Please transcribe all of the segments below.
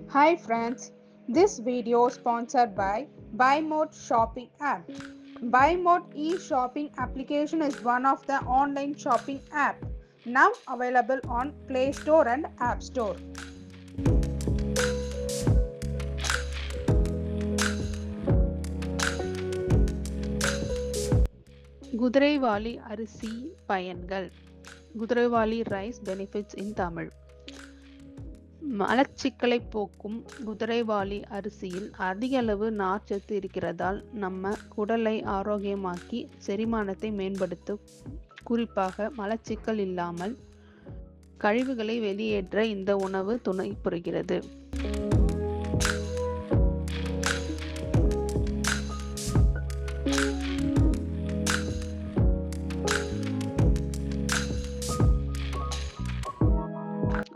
Hi friends, this video is sponsored by BuyMode shopping app. BuyMode e-shopping application is one of the online shopping app now available on Play Store and App Store. குதிரைவாலி அரிசி பயன்கள். குதிரைவாலி rice benefits இன் தமிழ். மலச்சிக்கலை போக்கும் குதிரைவாலி அரிசியில் அதிக அளவு நார்ச்சத்து இருக்கிறதால் நம்ம குடலை ஆரோக்கியமாக்கி செரிமானத்தை மேம்படுத்தும். குறிப்பாக மலச்சிக்கல் இல்லாமல் கழிவுகளை வெளியேற்ற இந்த உணவு துணை புரிகிறது.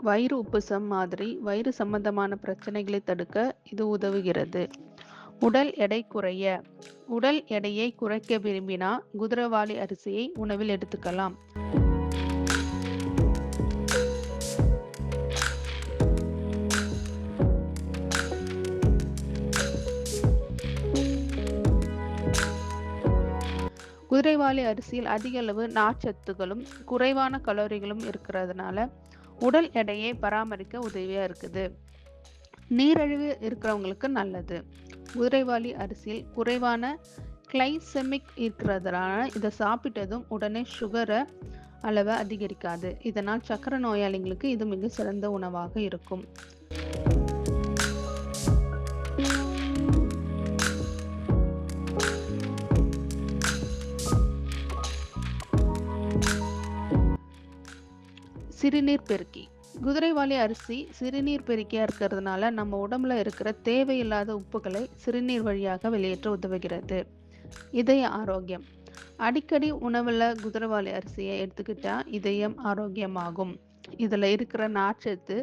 வயிறு உப்புசம் மாதிரி வயிறு சம்பந்தமான பிரச்சனைகளை தடுக்க இது உதவுகிறது. உடல் எடை குறைய. உடல் எடையை குறைக்க விரும்பினா குதிரைவாலி அரிசியை உணவில் எடுத்துக்கலாம். குதிரைவாலி அரிசியில் அதிக அளவு நார்ச்சத்துகளும் குறைவான கலோரிகளும் இருக்கிறதுனால உடல் எடையை பராமரிக்க உதவியா இருக்குது. நீரிழிவு இருக்கிறவங்களுக்கு நல்லது. குதிரைவாலி அரிசியில் குறைவான கிளைசெமிக் இருக்கிறதுனால இதை சாப்பிட்டதும் உடனே சுகரை அளவை அதிகரிக்காது. இதனால் சக்கரை நோயாளிகளுக்கு இது மிக சிறந்த உணவாக இருக்கும். சிறுநீர் பெருக்கி. குதிரைவாலி அரிசி சிறுநீர் பெருக்கியா இருக்கிறதுனால நம்ம உடம்புல இருக்கிற தேவையில்லாத உப்புகளை சிறுநீர் வழியாக வெளியேற்ற உதவுகிறது. இதய ஆரோக்கியம். அடிக்கடி உணவுல குதிரைவாலி அரிசியை எடுத்துக்கிட்டா இதயம் ஆரோக்கியமாகும். இதுல இருக்கிற நார்ச்சத்து,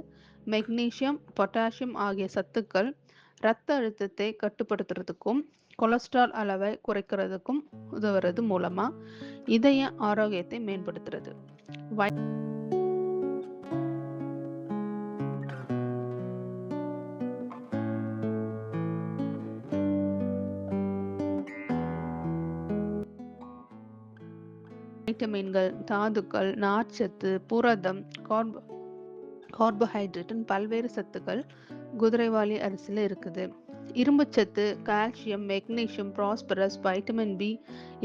மெக்னீசியம், பொட்டாசியம் ஆகிய சத்துக்கள் இரத்த அழுத்தத்தை கட்டுப்படுத்துறதுக்கும் கொலஸ்ட்ரால் அளவை குறைக்கிறதுக்கும் உதவுறது மூலமா இதய ஆரோக்கியத்தை மேம்படுத்துறது. வைட்டமின்கள், தாதுக்கள், நார்ச்சத்து, புரதம், கார்போஹைட்ரேட் பல்வேறு சத்துக்கள் குதிரைவாலி அரிசியில் இருக்குது. இரும்புச்சத்து, calcium, magnesium, phosphorus, vitamin B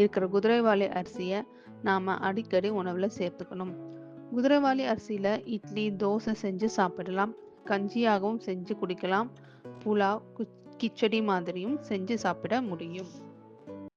இருக்கிற குதிரைவாலி அரிசியை நாம அடிக்கடி உணவுல சேர்த்துக்கணும். குதிரைவாலி அரிசியில இட்லி, தோசை செஞ்சு சாப்பிடலாம். கஞ்சியாகவும் செஞ்சு குடிக்கலாம். புலாவ், கிச்சடி மாதிரியும் செஞ்சு சாப்பிட முடியும்.